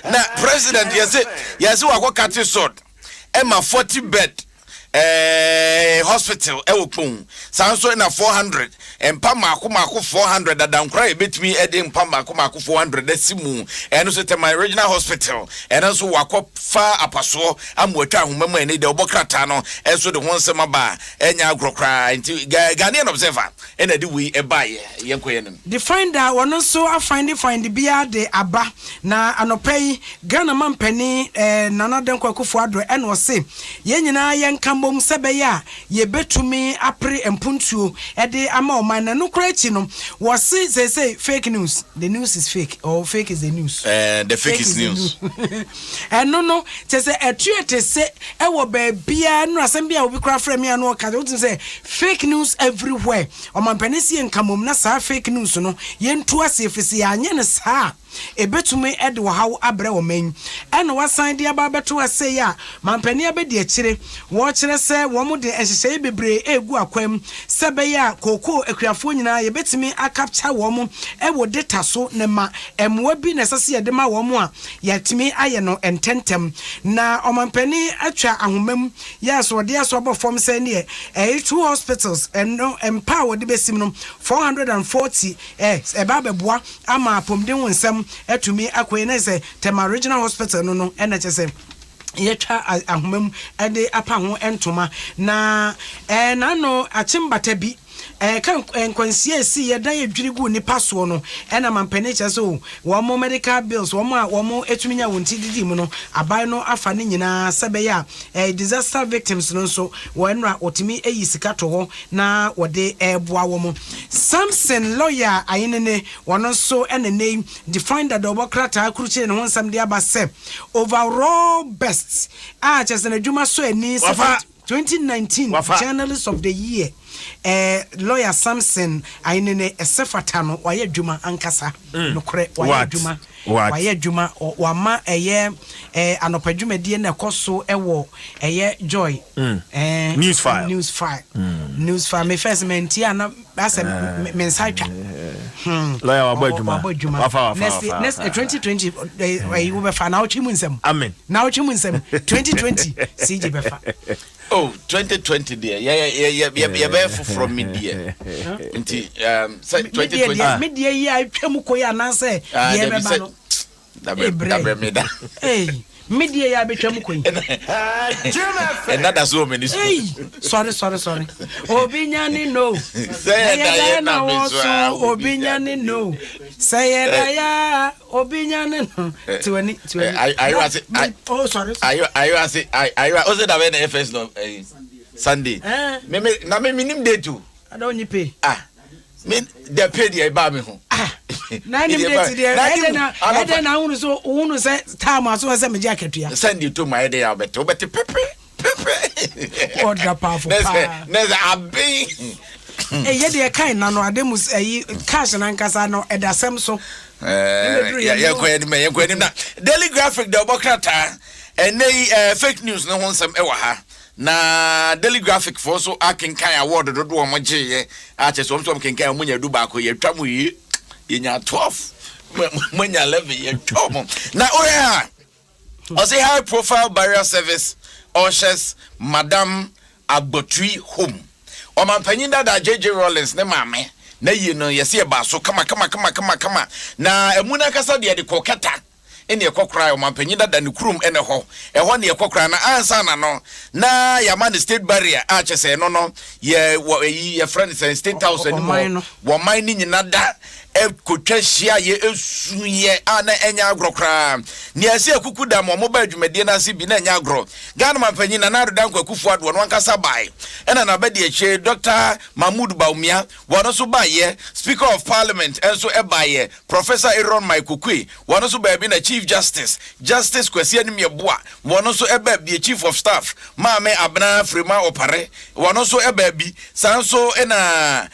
Na president, yes, I got cut short. Emma 40 bed hospital ewopon sanso na 400 empa mako 400 da down cry bit me edin empa mako 400 da simu eno so te my regional hospital eno so wakọ fa apaso amwatwa ahomama ni de obokrata no enso de honsema ba enya agrokra nti Ghanaian Observer ena de we ebaye yenkoyenem the finder wono so find bia de aba na anopai Ghana mampani nana den Akufuado eno se yenyina yenkam mmom sebe ya ye betumi apre empuntuo e de ama o man na no kra chi no was say fake news. The news is fake or fake is the news. The fake is news. And no te say etuete say e wo ba bia no asem bia obi kra frame ya no ka say fake news everywhere. O man panisi enkamom na sa fake news no yentu asefisi anye ne sa ebetume ede wo hawo abre wo men ene wasan de aba beto ase ya mampani abedi akire wo kire se wo mu de ehyehyeye bebre egu akwam sebe ya koko akuafo nyina ye betimi akapcha wo mu e wo data so ne ma emwa bi na sase ye de ma wo mu a yatimi aye no ententem na omampani atwa ahomam ya so de aso abofom se ne two hospitals and no empower de besim no 440 eba beboa ama pomden wonsam etumi akoye na say Tema Regional Hospital no ena chese yetwa ahomam ade apa ho entoma na na no achimbata bi kan nkwansie si ye dan edwirigu ni paso no ena mampane cheso wo mo medical bills wo mo etumi nya wonti didi mu no aban no afa ne nyina sebe ya disaster victims no so wo enra otimi eyi sika to ho na wode eboa wo mo Samson lawyer ayinene wono so enene defined that obokrata akuruche ne ho nsam de abase overall best chese na dwuma so ani 2019 Journalist of the Year lawyer Samson ainene esefata no waye dwuma ankasa no kore waye dwuma waye dwuma wama anopadwuma die na koso ewo joy news file me first mentia na asa mensatwa lawyer wabadwuma wafa next 2020 we be fa na ochimu nsem amen na ochimu nsem 2020 CJ befa. Oh, 2020 there. Yeah, from media. 2020. Media ya twemu ko ya na say ye be ba no. Hey, media ya be twemu ko yi. And that's so many. Hey, sorry. Obinyani no. Say that na Obinyani no. Say that ya Obinyani no. 20. Oh, sorry. Are you also that when the FS no Sunday. Me nim day too. I don't you pay. Me they pay the ba me ho. Na nim day there. I don't know so unu say time so say me jacket ya. Sunday to my day abeto but pepe. Order powerful. Neza abi. Ye de kind na no ademus cash na nkasa no edasem so. Daily Graphic the obokrata and fake news no nsem e wa ha na Daily Graphic for so akenkan award do do mo gye ache so kenkan munya du ba ko ye twa mu yi nya 12 munya 11 ye twa mo na oya o say high profile barrier service ushers Madam Abotui home o man panyin da JJ Rollins ne mame na yi no yesi e ba so kama na emuna kasa de koketa ene ekokra o mampanyi da ne kurum ene ho eho ne ekokra na ansa na no na yama the state barrier a chese no ye friend state house anymore wo man ni nyina da ekotwa hia ye esuye ana enya agrokra ne ase akuku da mo ba adwumade na ase bi na enya agro Ghana mampanyi na nado dan kwakufu ado no ankasa bai ena na ba de eche Dr. Mahmoud Baumia wono so baye Speaker of Parliament enso ebaye Professor Aaron Maikukui wono so ba bi na Chief Justice Kwesi Animyeboa wono so eba bi Chief of Staff Maame Abna Frema Opare wono so eba bi sanso ena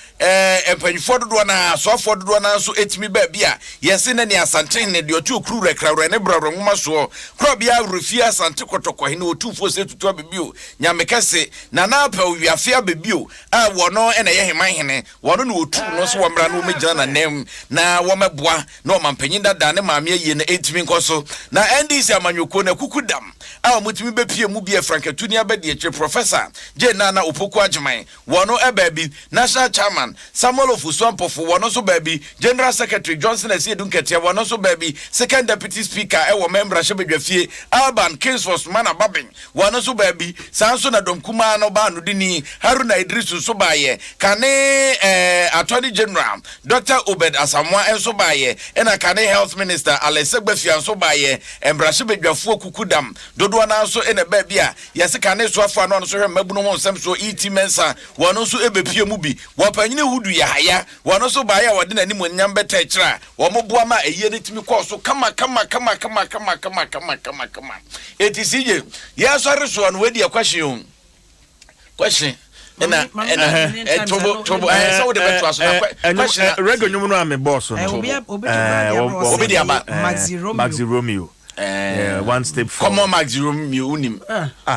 empanyfo dodo na sofo dodo na so etimi ba bi a yesi na ne asanten ne de otu okru rekrawre ne brabro nwoma so kro bia refia asante kotoko he ne otufo se tutu abibio nyamekase na na pa wiafia bibio a wono ena ye heman hene wono ne otu no so womra no megina na nem na womeboa na omampanyin dada ne maame ye ne etimi nkoso na NDC amanyoko na kukudam a omutimi bepie mu bia frankatuni abedi eche Professor Je Nana Opoku Agyeman wono eba bi National Chairman Samuel Ofusuampofo wono so ba bi General Secretary Johnson Asiedu Nketia wano so baby second deputy speaker ewo member Shebedwafie Alban Kingsford Mana Babin wano so baby sanso na domkuma no ba no dini Haruna Idrisu so baye kane Attorney General Dr. Obed Asamoah enso baye ena kane Health Minister Alesegbefian so baye embra Shebedwafuo kukudam dodo na so ena baby a yese kane so afa no so hwe mabuno mo nsem so iti mensa wano so ebepie mu bi wapanyine hudu ya haya wano so baye wade na nimu nyambe techra womoboa ma eye ne timi ko so kama etisije yasore so no wedi question ena tobo so wo de beto aso question rego nyumu no ame boss no obi aba Maxi Romeo one step forward come on Maxi Romeo unim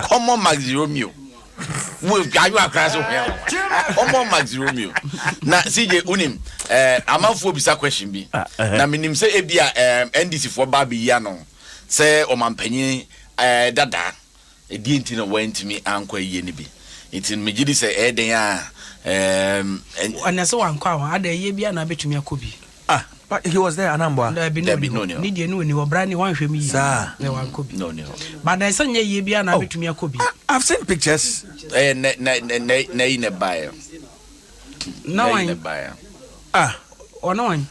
come on Maxi Romeo we ayu akra so omo Maxi Romeo na CJ unim amanfo bisa question bi na minim se ebia NDC for baby ya no se o mampanyin dada edi enti no wantimi ankwa yie ne bi enti megidi se eden a anase wankwa ada yie bia na betumi akobi but he was there anambwa no ni die no ni obrani wanhwe mi sir na wankobi no but I say yie bia na betumi akobi I've seen pictures na ine bae na wan ono wan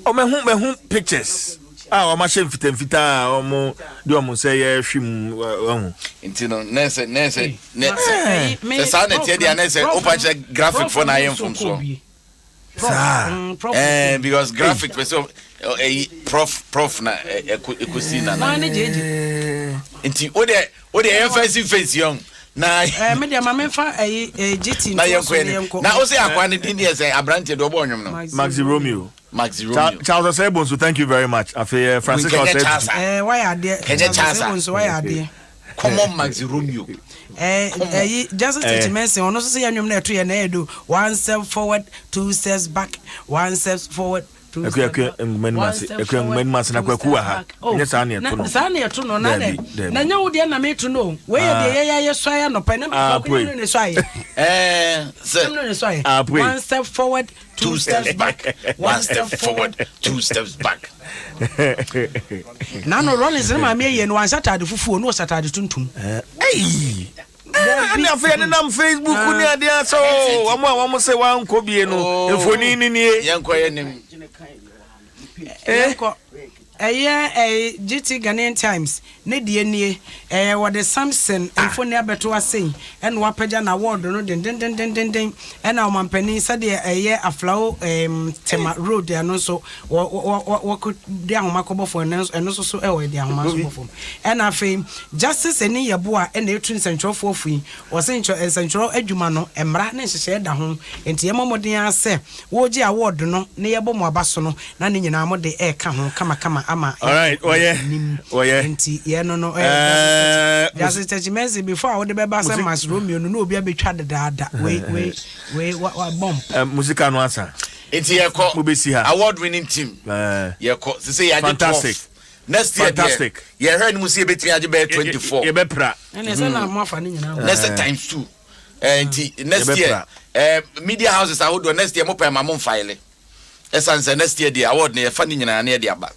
o mehu pictures o ma shem fitamfita o mo de o mo say ye hwim o enti no nese se sa na tie dia nese o pa che graphic for na yen from so because graphic person prof na ekusi na enti o de emphasis face young na media mamenfa GT na yenko na o se akwa ne din ye say abrante do bo nwom no Maxi Romeo Charles Sebon, so thank you very much. Afi Francisco why are there? Why are there? Come on, Maxi Romeo. Just to mention, on also say I'm not three and I do 1 step forward, 2 steps back, 1 step forward. Men mas na kwaku ha. Nya sa na to no. Sa na to no na de. Na nya wo de na me to no. We ye ye swaya no pa na me ko ni swaya. Sir. 1 step forward, 2 steps back. 1 step forward, 2 steps back. Na no Rollins na me ye no wan Saturday fufu no Saturday tuntum. Ni afa ni nam Facebook ni ade so omo se wan ko bie no efoni ni yenko ye nim GT Ghanaian Times ne die nie what the Samson enfoni abeto asen en wapaja na award no den en na omampani sade aflawo tema road ano so wo could de ahoma for eno so e de ahoma so for en afei justice eni yebo a en etun central for free was central adwuma no emra ne hyehye da ho enti yemomodin ase wo gi award no ne yebo mo abaso no na ne nyina mo de ka ho kama ama all right oye enti ye no just judgments before I would be bass mas Romeo no obi abetwa dada we bomb musical no answer enti ye ko award winning team ye ko say ya fantastic next year fantastic ye heard mu say betimi age be 24 ye be pra ene say na mo afa ni nyina next times 2 enti next year media houses I would next year mo pa ma mo file esanse next year the award na fa ni nyina na de aba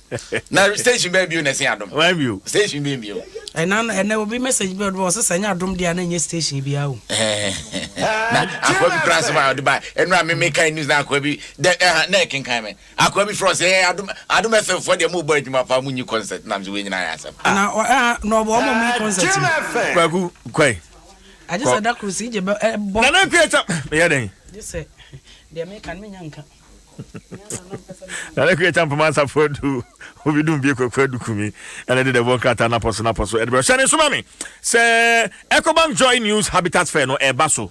na station baby na say Adom why you station baby and obi message be do so sanya Adom dia na nye station bia o na akwa bi class ba de ba enra me make news na akwa bi na ken kan me akwa bi from say Adom FM for the mo boy ma fa mu nyi concert na me we nyina ya asem na no bo mo mi concert kwaku kwai I just said that cruise je na na create me ya den just say they make an me nyanka na le create am pamasa for do obi dum bi kwadu kumi and dey the work at na poso edbro shane so mami say Ecobank Joy News Habitat Fair no ebaso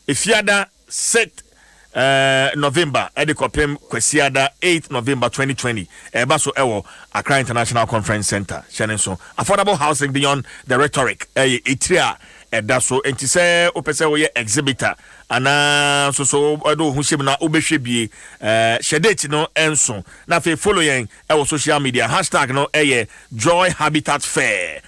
efiada 6 November edikopem kwesiada 8 November 2020 ebaso ewo Accra International Conference Center shane so affordable housing beyond the rhetoric etria edaso enti se opese wo ye exhibitor ana so do hu shim na obehwe bie shedate no enso na fe follow yen e wo social media hashtag no Joy Habitat Fair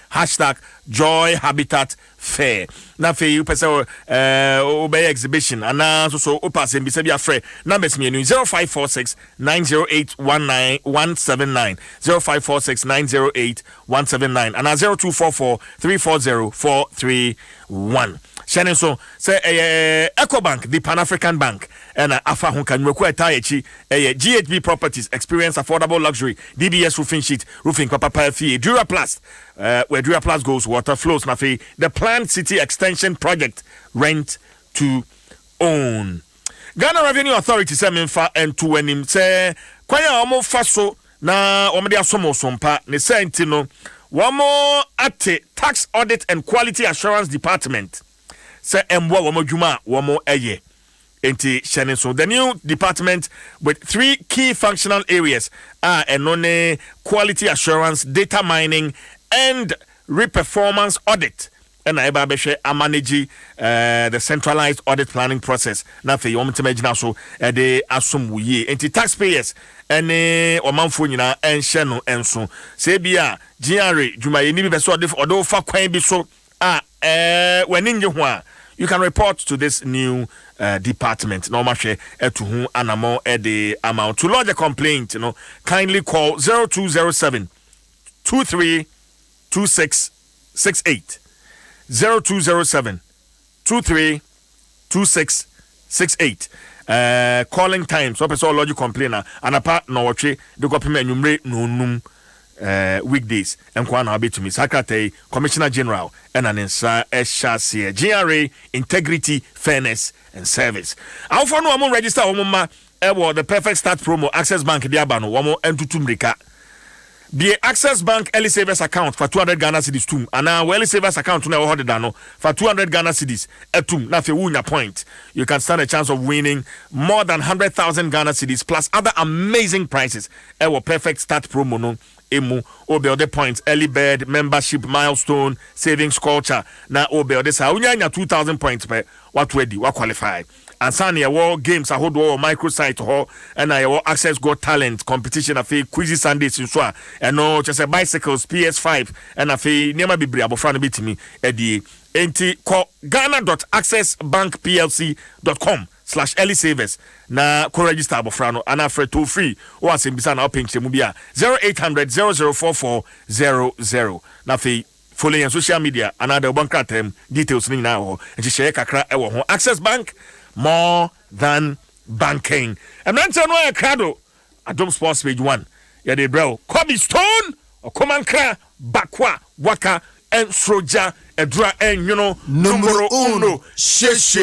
Joy Habitat Fair. Na fe you pese obey exhibition and so pass and be say be afraid. Numbers me 0546 908 179 0546 908 179 and 0244 340 431. Shannon so say EcoBank, the Pan-African Bank, and Afa Honka Nwekwe Tayechi, GHB Properties, experience affordable luxury, DBS roofing sheet, roofing Papa Fee, Duraplast, where Duraplast goes, water flows, Nafi, the planned city extension project, rent to own. Ghana Revenue Authority say memfa ento anim say kwanya omo faso na omo de asomo sompa ne senti no womo ate tax audit and quality assurance department say embo womo dwuma womo eye enti shene so the new department with 3 key functional areas are enone quality assurance, data mining and reperformance audit. And I manage the centralized audit planning process. Now, for you to imagine also, they assume we anti taxpayers and Omanfunina and Shano and so. Sebia, GRA, Juma, you need to be so different, although for quite be so. When in your you can report to this new department. No matter to whom anamo the amount to lodge a complaint. Kindly call 0207 232668. 0207 232668. Calling time so person lodge complainer and apart no watch the government enumerate no weekdays and kwana abetumi secretary commissioner general and an insa eshase GRA integrity, fairness and service. How for no am register omma the perfect start promo Access Bank diaba no womo entutumrika. The Access Bank early savers account for 200 Ghana cedis tum and now early savers account na hold dano for 200 Ghana cedis etum na fe win your point. You can stand a chance of winning more than 100,000 Ghana cedis plus other amazing prizes. Ewo perfect start promo no emu obe other points early bird membership milestone savings culture na obe other sa unya 2,000 points per what ready what qualify. And Sunny war games I hold microsite ho and I will access Got Talent competition a fee quizy Sundays in so and no just a bicycles PS5 and a fee never be brave friend bit me at the call ghana.accessbankplc.com/early savers na co register abofrano and after toll free or simbisa na open chemubia 0800 004400 na fee following on social media another bank details ni na ho and share kakra e wo ho Access Bank more than banking. And then no crado Adom Sports page 1. Yeah, they bro. Kobe Stone or Komankra Bakwa Waka and Sroja Edra and numero uno. Sheshe.